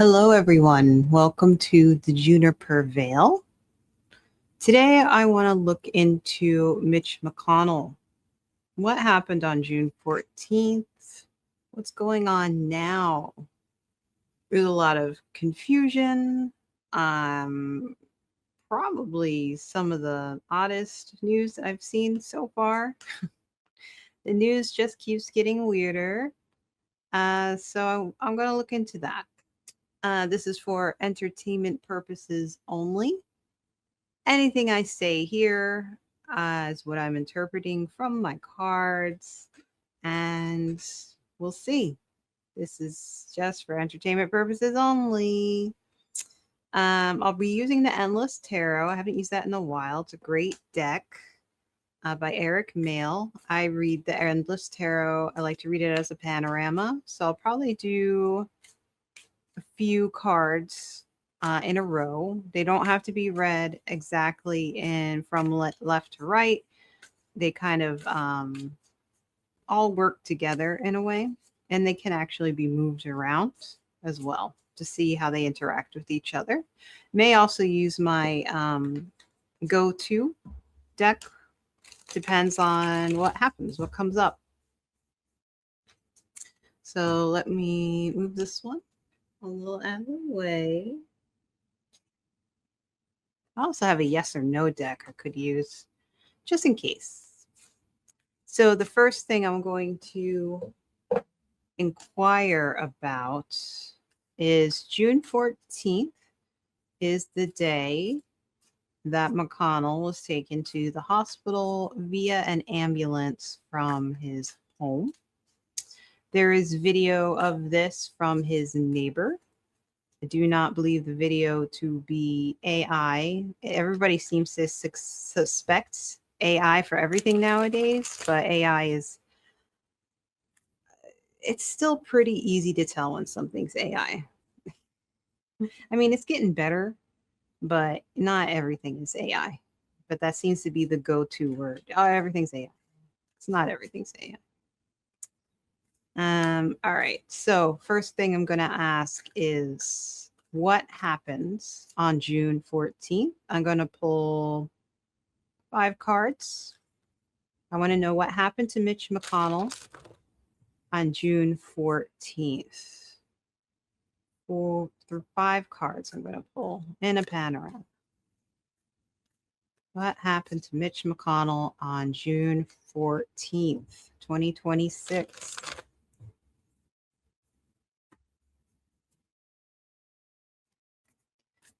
Hello, everyone. Welcome to the Juniper Vale. Today, I want to look into Mitch McConnell. What happened on June 14th? What's going on now? There's a lot of confusion. Probably some of the oddest news I've seen so far. The news just keeps getting weirder. So I'm going to look into that. This is for entertainment purposes only. Anything I say here is what I'm interpreting from my cards, and we'll see. This is just for entertainment purposes only. I'll be using the Endless Tarot. I haven't used that in a while. It's a great deck by Eric Mail. I read the Endless Tarot. I like to read it as a panorama. So I'll probably do a few cards in a row. They don't have to be read exactly in from left to right. They kind of all work together in a way, and they can actually be moved around as well to see how they interact with each other. May also use my go-to deck. Depends on what happens, what comes up. So let me move this one a little out of the way. I also have a yes or no deck I could use just in case. So the first thing I'm going to inquire about is June 14th is the day that McConnell was taken to the hospital via an ambulance from his home. There is video of this from his neighbor. I do not believe the video to be AI. Everybody seems to suspect AI for everything nowadays, but AI it's still pretty easy to tell when something's AI. I mean, it's getting better, but not everything is AI. But that seems to be the go-to word. Oh, everything's AI. It's not everything's AI. All right. So first thing I'm going to ask is what happens on June 14th? I'm going to pull 5 cards. I want to know what happened to Mitch McConnell on June 14th. 4 through 5 cards I'm going to pull in a panorama. What happened to Mitch McConnell on June 14th, 2026?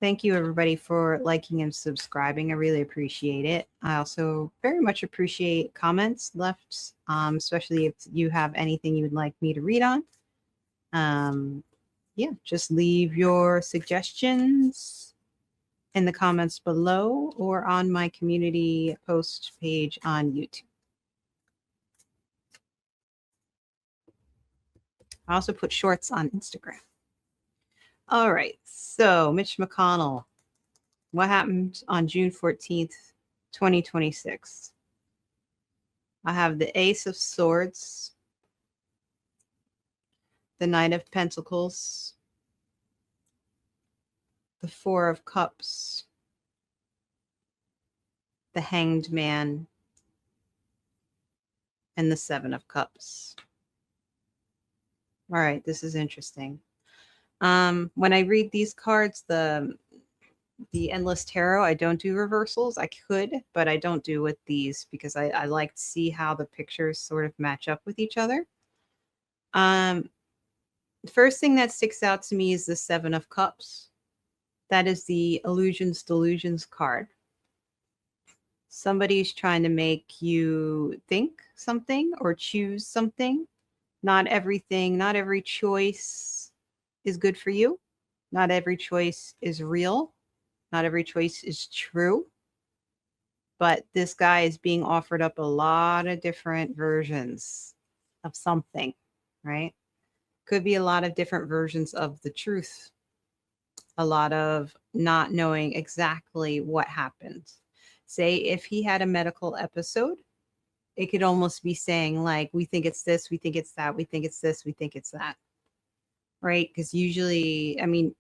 Thank you, everybody, for liking and subscribing. I really appreciate it. I also very much appreciate comments left, especially if you have anything you would like me to read on. Yeah, just leave your suggestions in the comments below or on my community post page on YouTube. I also put shorts on Instagram. All right, so Mitch McConnell, what happened on June 14th, 2026? I have the Ace of Swords, the Knight of Pentacles, the Four of Cups, the Hanged Man, and the Seven of Cups. All right, this is interesting. When I read these cards, the Endless Tarot, I don't do reversals. I could, but I don't do with these because I like to see how the pictures sort of match up with each other. The first thing that sticks out to me is the Seven of Cups. That is the Illusions Delusions card. Somebody's trying to make you think something or choose something. Not everything, not every choice is good for you. Not every choice is real. Not every choice is true. But this guy is being offered up a lot of different versions of something, right? Could be a lot of different versions of the truth. A lot of not knowing exactly what happened. Say if he had a medical episode, it could almost be saying like, we think it's this, we think it's that, we think it's this, we think it's that. right? Because usually, I mean,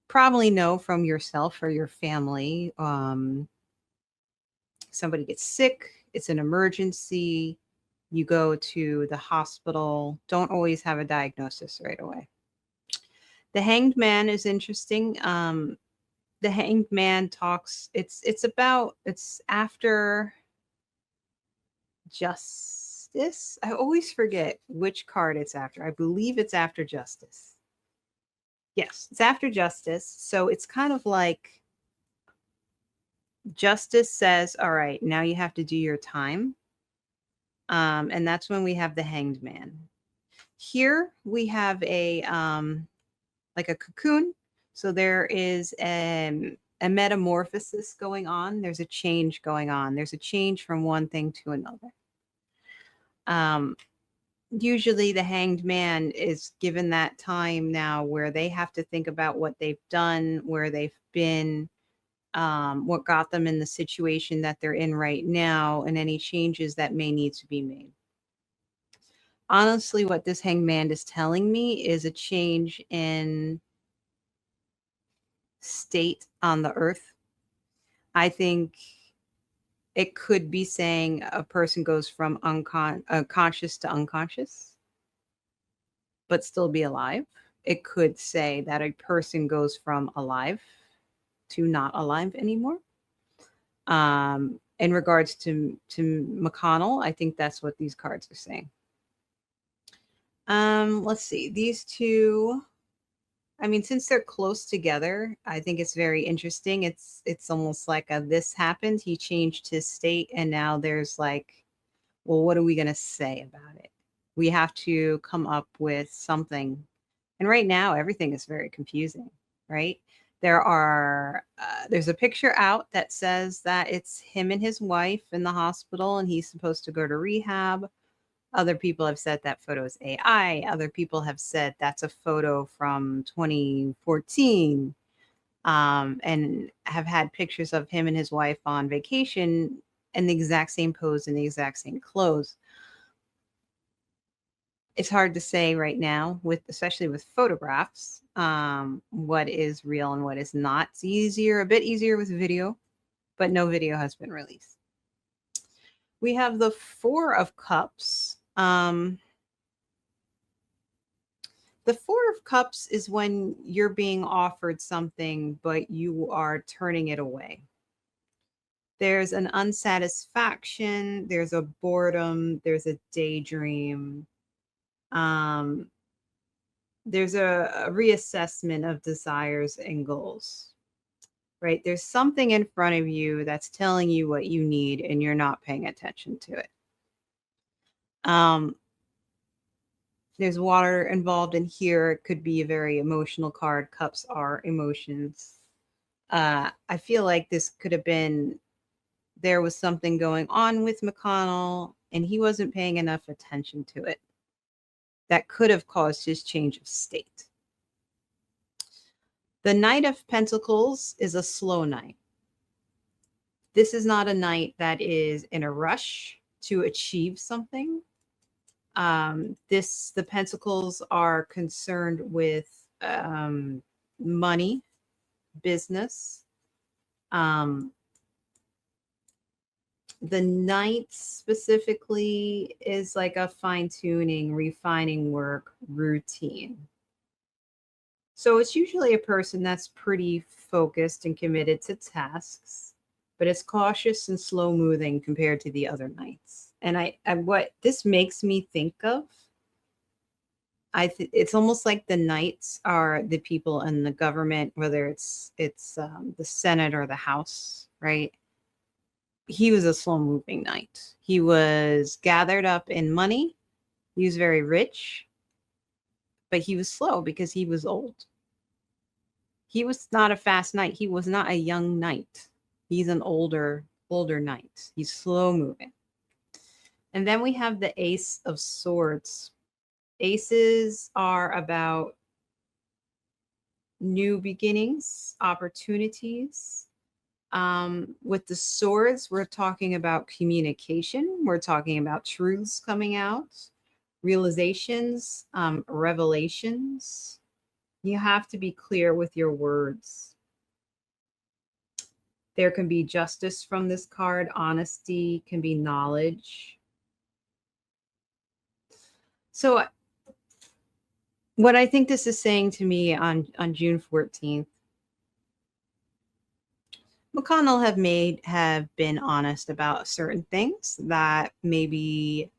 probably know from yourself or your family, somebody gets sick, it's an emergency, you go to the hospital, don't always have a diagnosis right away. The Hanged Man is interesting. The Hanged Man talks. It's after Justice. I always forget which card it's after. I believe it's after Justice. Yes, it's after Justice. So it's kind of like Justice says, "All right, now you have to do your time," and that's when we have the Hanged Man. Here we have a like a cocoon. So there is a metamorphosis going on. There's a change going on. There's a change from one thing to another. Um, Usually the hanged man is given that time now where they have to think about what they've done, where they've been, what got them in the situation that they're in right now, and any changes that may need to be made. Honestly, what this hanged man is telling me is a change in state on the earth. I think it could be saying a person goes from conscious to unconscious, but still be alive. It could say that a person goes from alive to not alive anymore. In regards to McConnell, I think that's what these cards are saying. Let's see. These two, I mean, since they're close together, I think it's very interesting. It's almost like this happened. He changed his state, and now there's like, well, what are we gonna say about it? We have to come up with something. And right now, everything is very confusing, right? There's a picture out that says that it's him and his wife in the hospital, and he's supposed to go to rehab. Other people have said that photo is AI. Other people have said that's a photo from 2014, and have had pictures of him and his wife on vacation in the exact same pose and the exact same clothes. It's hard to say right now, especially with photographs, what is real and what is not. It's a bit easier with video, but no video has been released. We have the Four of Cups. The Four of Cups is when you're being offered something, but you are turning it away. There's an unsatisfaction, there's a boredom, there's a daydream. Um, there's a reassessment of desires and goals, right? There's something in front of you that's telling you what you need, and you're not paying attention to it. There's water involved in here. It could be a very emotional card. Cups are emotions. I feel like this could have been, there was something going on with McConnell and he wasn't paying enough attention to it. That could have caused his change of state. The Knight of Pentacles is a slow knight. This is not a knight that is in a rush to achieve something. The Pentacles are concerned with money, business. The Knight specifically is like a fine-tuning, refining work routine. So it's usually a person that's pretty focused and committed to tasks, but it's cautious and slow-moving compared to the other Knights. And what this makes me think of, it's almost like the Knights are the people in the government, whether it's the Senate or the House, right? He was a slow-moving knight. He was gathered up in money. He was very rich, but he was slow because he was old. He was not a fast knight. He was not a young knight. He's an older knight. He's slow-moving. And then we have the Ace of Swords. Aces are about new beginnings, opportunities. With the swords, we're talking about communication. We're talking about truths coming out, realizations, revelations. You have to be clear with your words. There can be justice from this card. Honesty can be knowledge. So what I think this is saying to me on June 14th, McConnell have been honest about certain things that maybe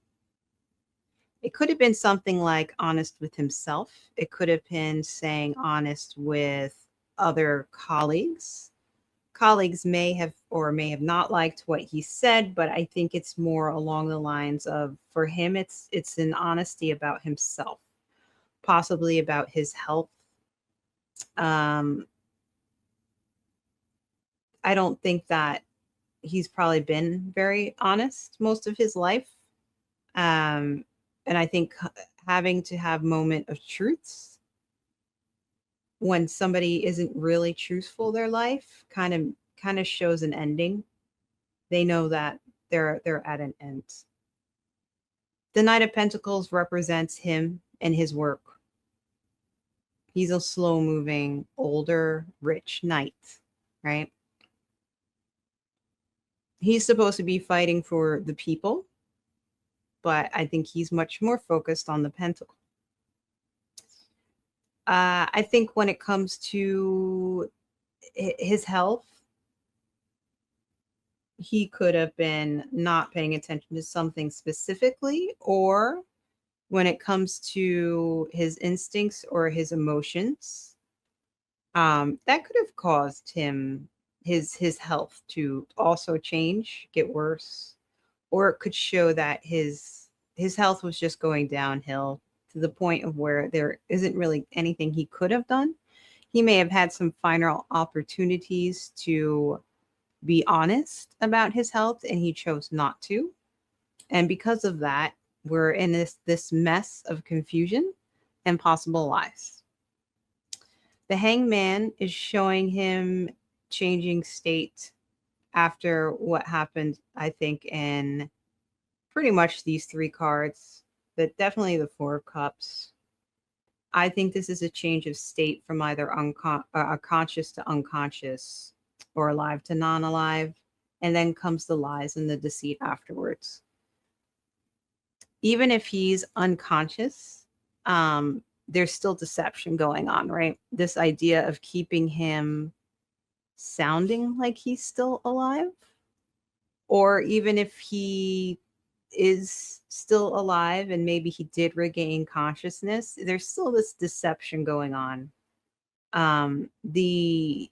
it could have been something like honest with himself. It could have been saying honest with other colleagues. Colleagues may have or may have not liked what he said, but I think it's more along the lines of, for him, it's an honesty about himself, possibly about his health. Um, I don't think that he's probably been very honest most of his life. Um, and I think having to have moment of truths when somebody isn't really truthful their life kind of shows an ending. They know that they're at an end. The Knight of Pentacles represents him and his work. He's a slow moving, older, rich knight, right? He's supposed to be fighting for the people, but I think he's much more focused on the pentacle. I think when it comes to his health, he could have been not paying attention to something specifically, or when it comes to his instincts or his emotions, that could have caused him his health to also change, get worse, or it could show that his health was just going downhill to the point of where there isn't really anything he could have done. He may have had some final opportunities to be honest about his health and he chose not to. And because of that, we're in this mess of confusion and possible lies. The Hangman is showing him changing state after what happened, I think, in pretty much these three cards, but definitely the Four of Cups. I think this is a change of state from either conscious to unconscious or alive to non-alive. And then comes the lies and the deceit afterwards. Even if he's unconscious, there's still deception going on, right? This idea of keeping him sounding like he's still alive, or even if he is still alive and maybe he did regain consciousness, there's still this deception going on. The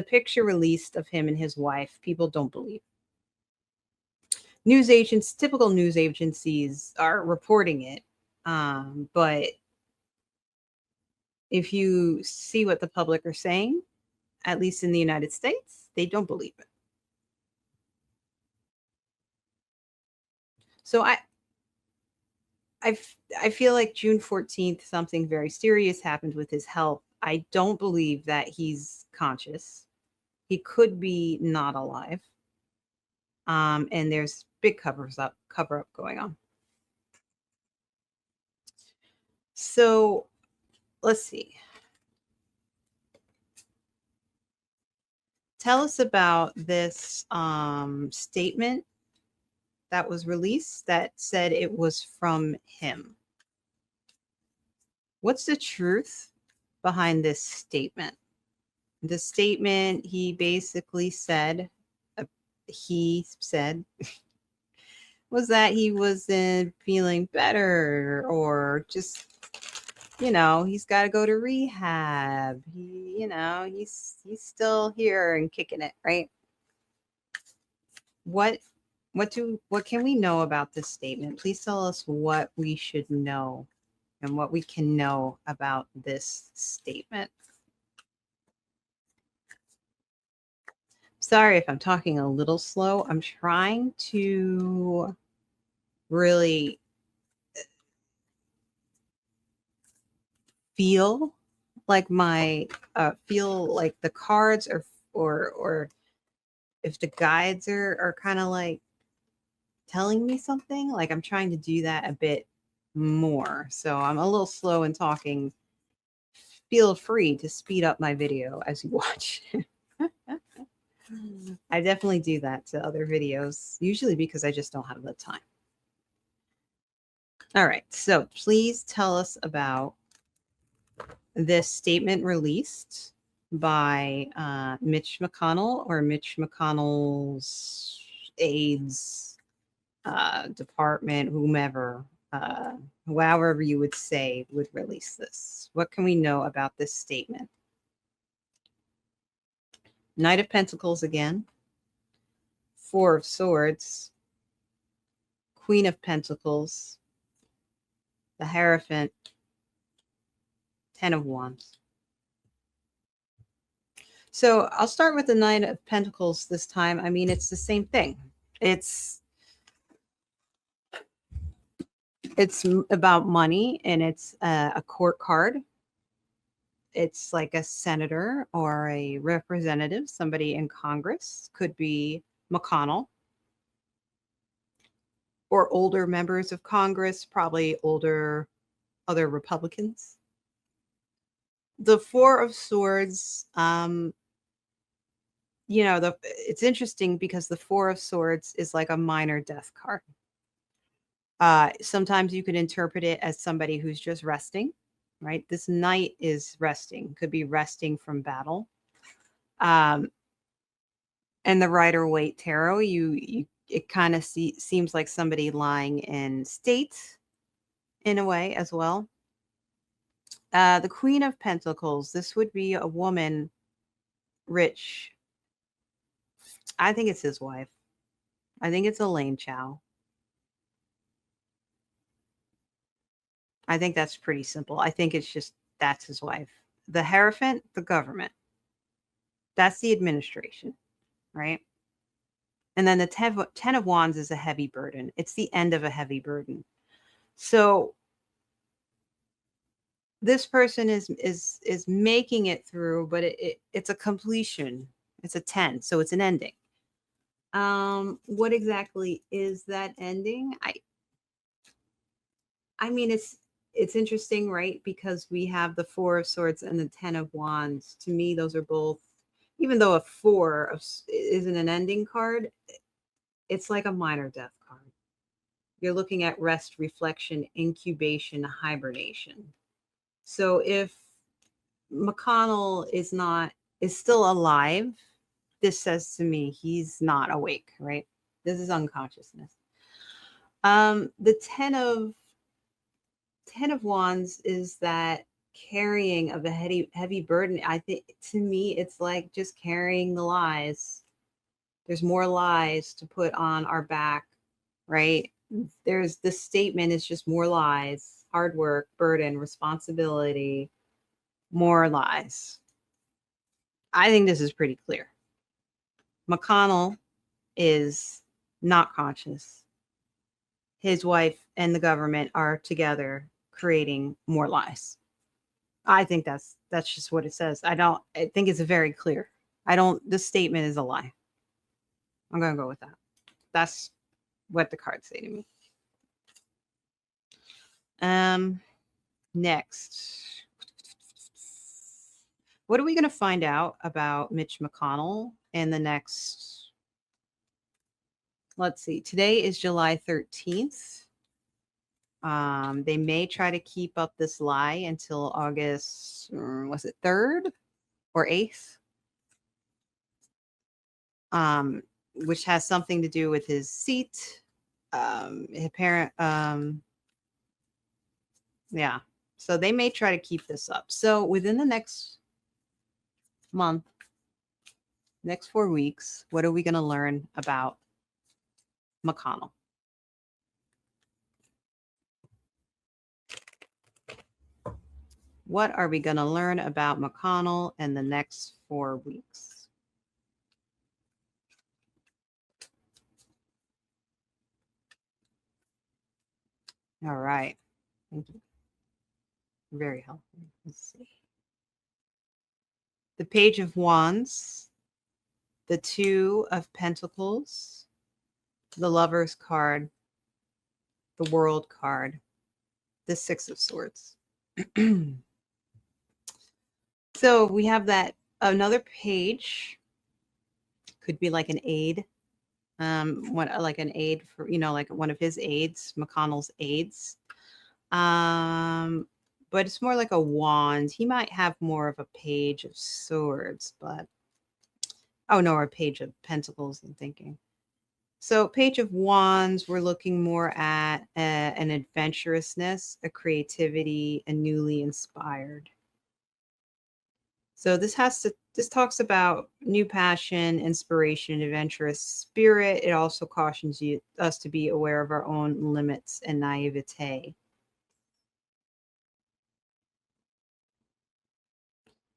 picture released of him and his wife, people don't believe. News agents, typical news agencies are reporting it, but if you see what the public are saying, at least in the United States, they don't believe it. So I feel like June 14th, something very serious happened with his health. I don't believe that he's conscious. He could be not alive. And there's big cover up going on. So let's see. Tell us about this statement that was released that said it was from him. What's the truth behind this statement? The statement he basically said, was that he wasn't feeling better, or just, he's got to go to rehab. He's still here and kicking it, right? What can we know about this statement? Please tell us what we should know and what we can know about this statement. Sorry if I'm talking a little slow. I'm trying to really feel like the cards or if the guides are kind of like telling me something. Like, I'm trying to do that a bit more. So I'm a little slow in talking. feel free to speed up my video as you watch. I definitely do that to other videos, usually because I just don't have the time. All right, so please tell us about this statement released by Mitch McConnell or Mitch McConnell's aides department, whomever, however you would say would release this. What can we know about this statement? Knight of Pentacles again, Four of Swords, Queen of Pentacles, the Hierophant, Ten of Wands. So I'll start with the Knight of Pentacles this time. I mean, it's the same thing. It's about money, and it's a court card. It's like a senator or a representative, somebody in Congress, could be McConnell, or older members of Congress, probably older other Republicans. The Four of Swords, it's interesting because the Four of Swords is like a minor death card. Sometimes you could interpret it as somebody who's just resting, right? This knight is resting, could be resting from battle. And the Rider-Waite Tarot, it kind of seems like somebody lying in state in a way as well. The Queen of Pentacles, this would be a woman, rich. I think it's his wife. I think it's Elaine Chow. I think that's pretty simple. I think it's just that's his wife. The Hierophant, the government. That's the administration, right? And then the Ten of Wands is a heavy burden. It's the end of a heavy burden. So this person is making it through, but it's a completion. It's a 10, so it's an ending. What exactly is that ending? I mean, it's interesting, right? Because we have the Four of Swords and the Ten of Wands. To me, those are both, even though a four isn't an ending card, it's like a minor death card. You're looking at rest, reflection, incubation, hibernation. So if McConnell is still alive, this says to me he's not awake, right? This is unconsciousness. The Ten of Wands is that carrying of a heavy burden. I think to me, it's like just carrying the lies. There's more lies to put on our back, right? There's this statement is just more lies, hard work, burden, responsibility, more lies. I think this is pretty clear. McConnell is not conscious. His wife and the government are together creating more lies. I think that's just what it says. I think it's very clear. This statement is a lie. I'm going to go with that. That's what the cards say to me. Next. What are we going to find out about Mitch McConnell in the next, let's see, today is July 13th. They may try to keep up this lie until August, was it 3rd or 8th? Which has something to do with his seat. Apparent, yeah. So they may try to keep this up. So within the next month, next 4 weeks, what are we going to learn about McConnell? What are we going to learn about McConnell in the next 4 weeks? All right. Thank you. Very helpful. Let's see. The Page of Wands, the Two of Pentacles, the Lover's card, the World card, the Six of Swords. So we have that another page, could be like an aide, like an aide for, like one of his aides, McConnell's aides. But it's more like a wand. He might have more of a page of swords, but oh no, or a page of pentacles, I'm thinking. So, Page of Wands, we're looking more at an adventurousness, a creativity, a newly inspired. So this talks about new passion, inspiration, adventurous spirit. It also cautions us to be aware of our own limits and naivete.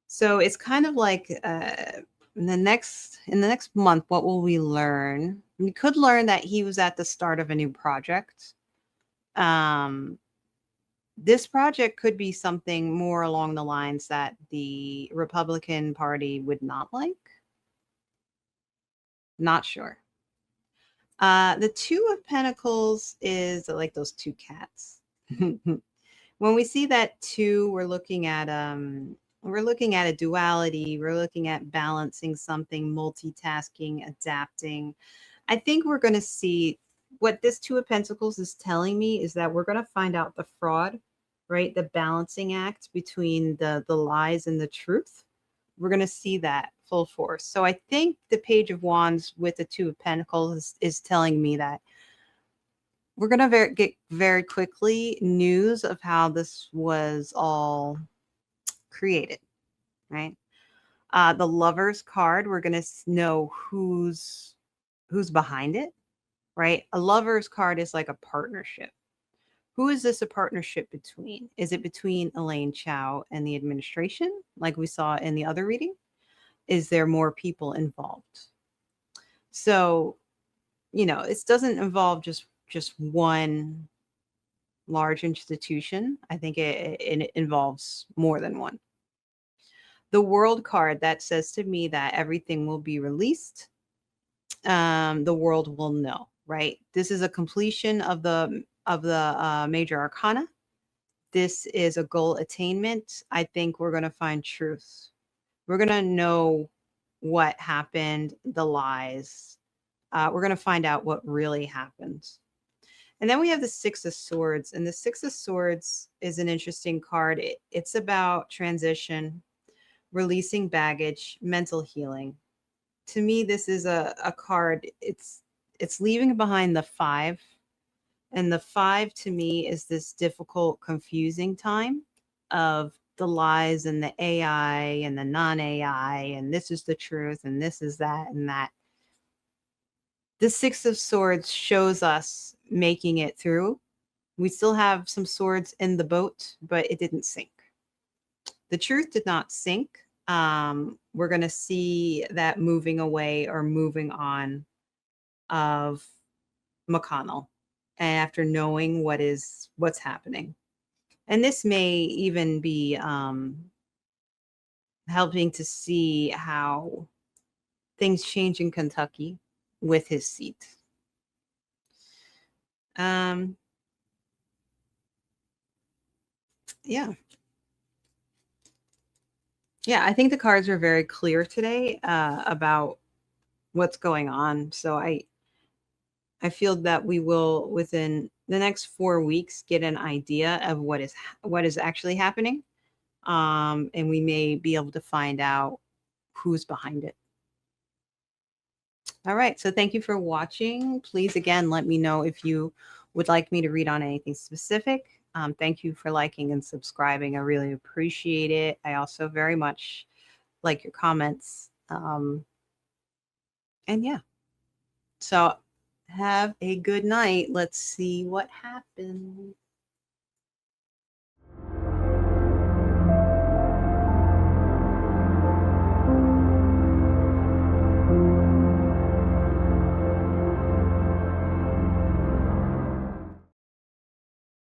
So it's kind of like in the next month, what will we learn? We could learn that he was at the start of a new project. Um, this project could be something more along the lines that the Republican Party would not like. Not sure. The Two of Pentacles is like those two cats. When we see that two, we're looking at a duality, we're looking at balancing something, multitasking, adapting. I think we're going to see what this Two of Pentacles is telling me is that we're going to find out the fraud, right? The balancing act between the lies and the truth. We're going to see that full force. So I think the Page of Wands with the Two of Pentacles is telling me that we're going to get very quickly news of how this was all created, right? The Lovers card, we're going to know who's behind it, right? A Lovers card is like a partnership. Who is this a partnership between? Is it between Elaine Chao and the administration, like we saw in the other reading? Is there more people involved? So, it doesn't involve just one large institution. I think it involves more than one. The World card, that says to me that everything will be released. The world will know, right? This is a completion of the major arcana. This is a goal attainment. I think we're going to find truth. We're going to know what happened, the lies. We're going to find out what really happened. And then we have the Six of Swords. And the Six of Swords is an interesting card. It's about transition, releasing baggage, mental healing. To me, this is a card. It's leaving behind the five. And the five to me is this difficult, confusing time of the lies and the AI and the non-AI, and this is the truth, and this is that and that. The Six of Swords shows us making it through. We still have some swords in the boat, but it didn't sink. The truth did not sink. We're going to see that moving away or moving on of McConnell, and after knowing what's happening. And this may even be helping to see how things change in Kentucky with his seat. Um, yeah. Yeah, I think the cards are very clear today about what's going on. So I feel that we will within the next 4 weeks get an idea of what is actually happening, and we may be able to find out who's behind it. All right, so thank you for watching. Please again let me know if you would like me to read on anything specific. Thank you for liking and subscribing. I really appreciate it. I also very much like your comments. And yeah, so have a good night. Let's see what happens.